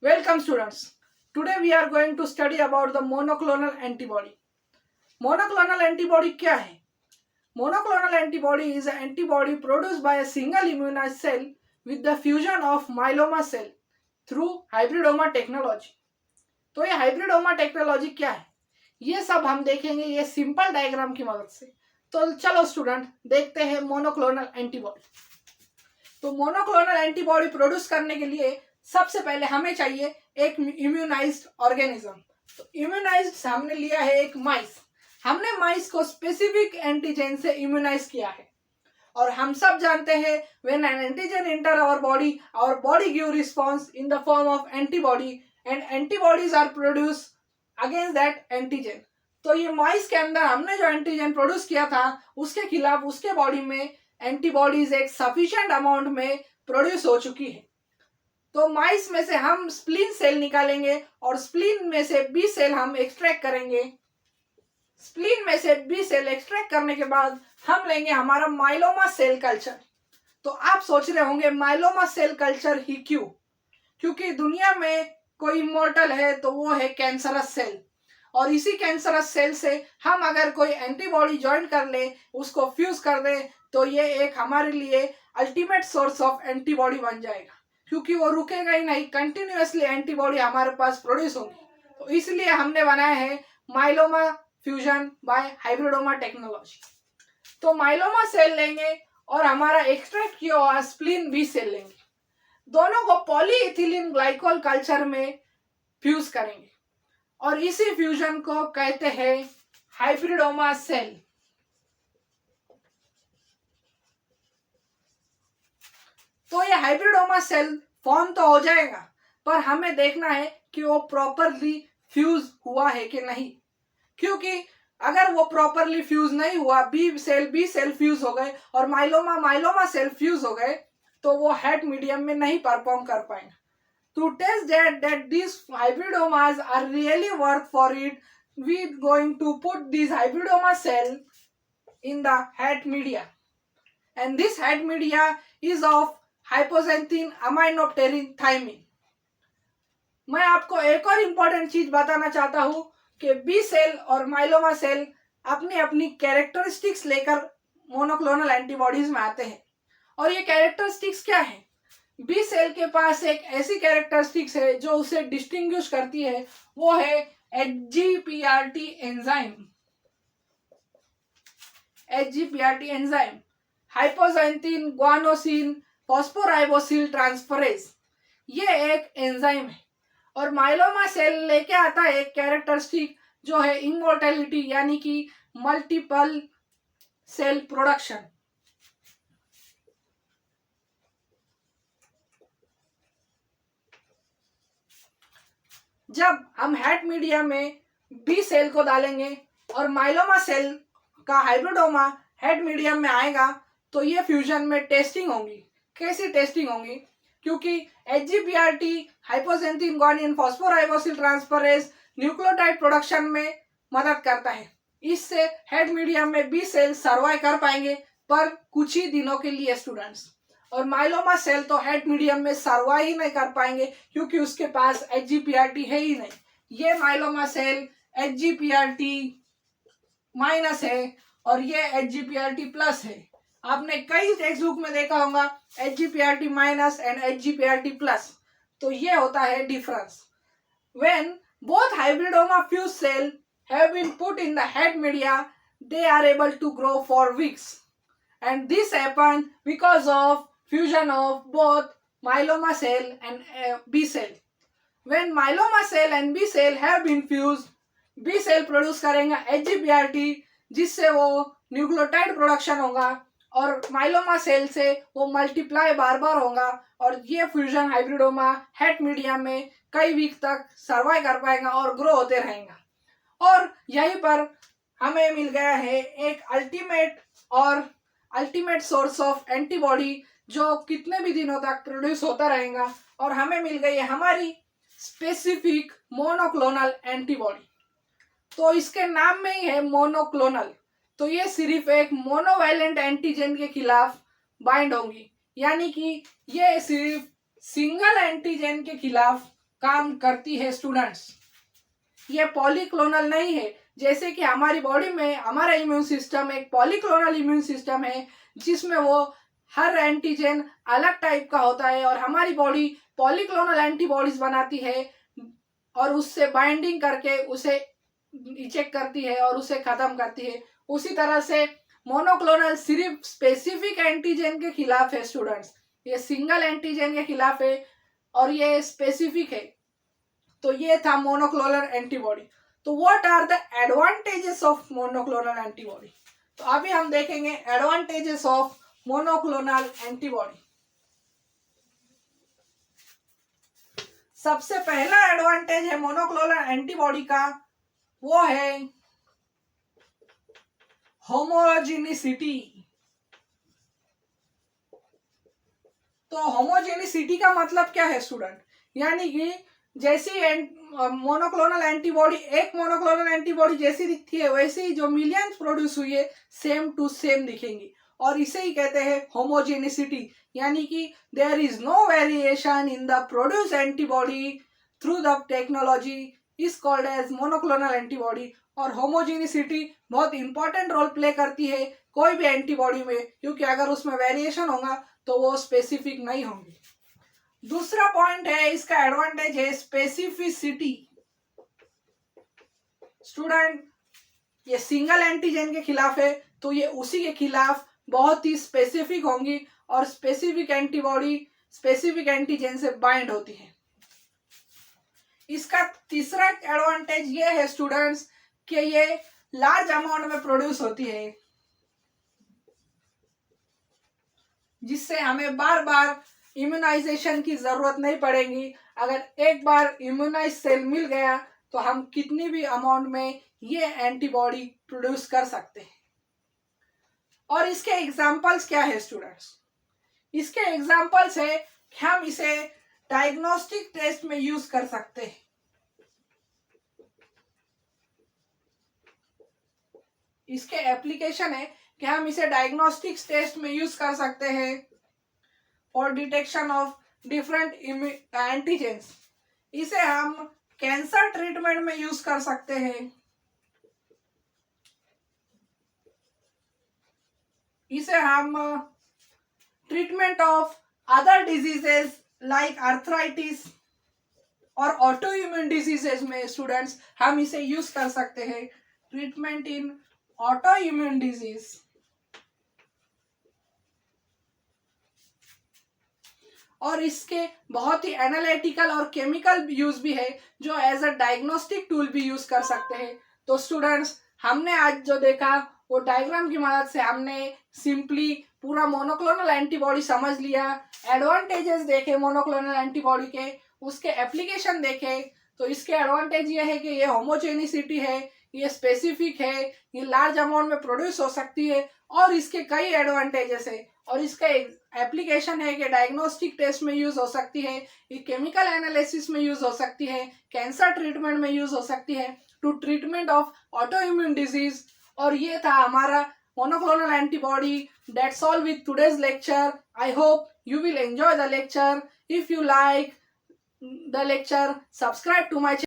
Welcome students. Today we are going to study about the monoclonal antibody. Monoclonal antibody क्या है? Monoclonal antibody is an antibody produced by a single immunized cell with the fusion of myeloma cell through hybridoma technology. तो ये hybridoma technology क्या है, ये सब हम देखेंगे ये सिंपल डायग्राम की मदद से। तो चलो स्टूडेंट देखते हैं मोनोक्लोनल एंटीबॉडी। तो मोनोक्लोनल एंटीबॉडी प्रोड्यूस करने के लिए सबसे पहले हमें चाहिए एक इम्यूनाइज्ड ऑर्गेनिज्म। तो इम्यूनाइज्ड हमने लिया है एक माइस। हमने माइस को स्पेसिफिक एंटीजन से इम्यूनाइज किया है और हम सब जानते हैं when an antigen enter our body give response in the form of antibody and antibodies are produce against that antigen. तो ये माइस के अंदर हमने जो एंटीजन प्रोड्यूस किया था उसके खिलाफ उसके बॉडी में एंटीबॉडीज एक सफिशिएंट अमाउंट में प्रोड्यूस हो चुकी है। तो माइस में से हम स्प्लीन सेल निकालेंगे और स्प्लीन में से बी सेल हम एक्सट्रैक्ट करेंगे। स्प्लीन में से बी सेल एक्सट्रैक्ट करने के बाद हम लेंगे हमारा माइलोमा सेल कल्चर। तो आप सोच रहे होंगे माइलोमा सेल कल्चर ही क्यों? क्योंकि दुनिया में कोई इमॉर्टल है तो वो है कैंसरस सेल, और इसी कैंसरस सेल से हम अगर कोई एंटीबॉडी ज्वाइन कर ले, उसको फ्यूज कर दे, तो ये एक हमारे लिए अल्टीमेट सोर्स ऑफ एंटीबॉडी बन जाएगा, क्योंकि वो रुकेगा ही नहीं, कंटिन्यूअसली एंटीबॉडी हमारे पास प्रोड्यूस होगी। तो इसलिए हमने बनाया है myeloma fusion by hybridoma technology. तो माइलोमा सेल लेंगे और हमारा एक्सट्रैक्ट किया हुआ स्प्लीन बी सेल लेंगे, दोनों को पॉलीइथिलीन ग्लाइकोल कल्चर में फ्यूज करेंगे और इसी फ्यूजन को कहते हैं हाइब्रिडोमा सेल। तो ये हाइब्रिडोमा सेल फॉर्म तो हो जाएगा, पर हमें देखना है कि वो प्रॉपरली फ्यूज हुआ है कि नहीं, क्योंकि अगर वो प्रॉपरली फ्यूज नहीं हुआ, बी सेल फ्यूज हो गए और माइलोमा सेल फ्यूज हो गए, तो वो हेट मीडियम में नहीं परफॉर्म कर पाएंगे। To test that these hybridomas are really worth for it, we going to put these hybridoma cell in the het media, and this het media is of hypoxanthine aminopterin thymine। मैं आपको एक और important चीज बताना चाहता हूँ कि B cell और माइलोमा सेल अपनी अपनी कैरेक्टरिस्टिक्स लेकर मोनोक्लोनल एंटीबॉडीज में आते हैं। और ये कैरेक्टरिस्टिक्स क्या है? बी सेल के पास एक ऐसी कैरेक्टरिस्टिक्स है जो उसे डिस्टिंग्विश करती है, वो है एचजीपीआरटी एंजाइम। एचजीपीआरटी एंजाइम हाइपोक्सांथीन ग्वानोसिन फॉस्फोराइबोसिल ट्रांसफरेज, ये एक एंजाइम है। और माइलोमा सेल लेके आता है एक कैरेक्टरिस्टिक जो है इमोर्टेलिटी, यानी कि मल्टीपल सेल प्रोडक्शन। जब हम हेट मीडिया में बी सेल को डालेंगे और माइलोमा सेल का हाइब्रिडोमा हेट मीडियम में आएगा, तो ये फ्यूजन में टेस्टिंग होंगी। कैसी टेस्टिंग होंगी? क्योंकि एचजीपीआरटी हाइपोक्सांथीन ग्वानिन फॉस्फोराइबोसिल ट्रांसफरेज न्यूक्लियोटाइड प्रोडक्शन में मदद करता है। इससे हेट मीडियम में बी सेल सर्वाइव कर पाएंगे, पर कुछ ही दिनों के लिए स्टूडेंट्स। और माइलोमा सेल तो हेट मीडियम में सर्वाइव ही नहीं कर पाएंगे, क्योंकि उसके पास एचजीपीआरटी है ही नहीं। ये माइलोमा सेल एचजीपीआरटी माइनस है और ये एचजीपीआरटी प्लस है। आपने कई टेक्स्ट बुक में देखा होगा HGPRT minus and HGPRT plus. तो ये होता है difference. When both hybridoma fuse cell have been put in the HAT media, they are able to grow for weeks, and this happens because of fusion of both myeloma cell and B cell. When myeloma cell and B cell have been fused, B cell produce करेंगे HGPRT, जिससे वो nucleotide production होगा और myeloma cell से वो multiply बार बार होगा और ये फ्यूजन हाइब्रिडोमा हेट मीडिया में कई वीक तक सर्वाइव कर पाएगा और ग्रो होते रहेगा। और यहीं पर हमें मिल गया है एक अल्टीमेट सोर्स ऑफ एंटीबॉडी जो कितने भी दिनों तक प्रोड्यूस होता रहेगा, और हमें मिल गई है हमारी स्पेसिफिक मोनोक्लोनल एंटीबॉडी। तो इसके नाम में ही है मोनोक्लोनल। तो ये सिर्फ एक मोनोवैलेंट एंटीजन के खिलाफ बाइंड होंगी, यानी कि ये सिर्फ सिंगल एंटीजन के खिलाफ काम करती है स्टूडेंट्स। ये पॉलीक्लोनल नहीं है, जैसे कि हमारी बॉडी में हमारा इम्यून सिस्टम एक पॉलीक्लोनल इम्यून सिस्टम है जिसमें वो हर एंटीजन अलग टाइप का होता है और हमारी बॉडी पॉलीक्लोनल एंटीबॉडीज बनाती है और उससे बाइंडिंग करके उसे इजेक्ट करती है और उसे खत्म करती है। उसी तरह से मोनोक्लोनल सिर्फ स्पेसिफिक एंटीजन के खिलाफ है स्टूडेंट्स, ये सिंगल एंटीजन के खिलाफ है और ये स्पेसिफिक है। तो ये था मोनोक्लोनल एंटीबॉडी। तो what are the advantages of monoclonal antibody? तो अभी हम देखेंगे एडवांटेजेस ऑफ मोनोक्लोनल एंटीबॉडी। सबसे पहला एडवांटेज है मोनोक्लोनल एंटीबॉडी का, वो है होमोजेनिसिटी। तो होमोजेनिसिटी का मतलब क्या है स्टूडेंट? यानी कि जैसी मोनोक्लोनल एंटीबॉडी एक मोनोक्लोनल एंटीबॉडी जैसी दिखती है वैसे ही जो मिलियंस प्रोड्यूस हुई है सेम टू सेम दिखेंगी और इसे ही कहते हैं होमोजेनिसिटी। यानी कि there is no variation in the produce antibody through the technology is called as monoclonal antibody. और होमोजेनिसिटी बहुत इंपॉर्टेंट रोल प्ले करती है कोई भी एंटीबॉडी में, क्योंकि अगर उसमें वेरिएशन होगा तो वो स्पेसिफिक नहीं होंगी। दूसरा पॉइंट है इसका एडवांटेज है स्पेसिफिसिटी। स्टूडेंट ये सिंगल एंटीजन के खिलाफ है तो ये उसी के खिलाफ बहुत ही स्पेसिफिक होंगी और स्पेसिफिक एंटीबॉडी स्पेसिफिक एंटीजन से बाइंड होती है। इसका तीसरा एडवांटेज ये है स्टूडेंट्स कि ये लार्ज अमाउंट में प्रोड्यूस होती है, जिससे हमें बार बार इम्यूनाइजेशन की जरूरत नहीं पड़ेगी। अगर एक बार इम्यूनाइज सेल मिल गया तो हम कितनी भी अमाउंट में ये एंटीबॉडी प्रोड्यूस कर सकते हैं। और इसके एग्जाम्पल्स क्या है स्टूडेंट्स? इसके एग्जाम्पल्स है कि हम इसे डायग्नोस्टिक टेस्ट में यूज कर सकते हैं। इसके एप्लीकेशन है कि हम इसे डायग्नोस्टिक्स टेस्ट में यूज कर सकते हैं और डिटेक्शन ऑफ डिफरेंट एंटीजेंस। इसे हम कैंसर ट्रीटमेंट में यूज कर सकते हैं। इसे हम treatment of other diseases like arthritis और ऑटो इम्यून डिजीजेस में स्टूडेंट्स हम इसे यूज कर सकते हैं। ट्रीटमेंट इन ऑटो इम्यून डिजीज। और इसके बहुत ही एनालिटिकल और केमिकल यूज भी है जो एज अ डायग्नोस्टिक टूल भी यूज कर सकते हैं। तो स्टूडेंट्स हमने आज जो देखा वो डायग्राम की मदद से हमने सिंपली पूरा मोनोक्लोनल एंटीबॉडी समझ लिया, एडवांटेजेस देखे मोनोक्लोनल एंटीबॉडी के, उसके एप्लीकेशन देखे। तो इसके एडवांटेज ये है कि ये होमोजेनिसिटी है, ये स्पेसिफिक है, ये लार्ज अमाउंट में प्रोड्यूस हो सकती है और इसके कई एडवांटेजेस है। और इसका एप्लीकेशन है कि डायग्नोस्टिक टेस्ट में यूज हो सकती है, ये केमिकल एनालिसिस में यूज हो सकती है, कैंसर ट्रीटमेंट में यूज हो सकती है, to treatment of auto immune disease. और ये था हमारा monoclonal antibody. That's all with today's lecture. I hope you will enjoy the lecture. If you like the lecture, subscribe to my channel.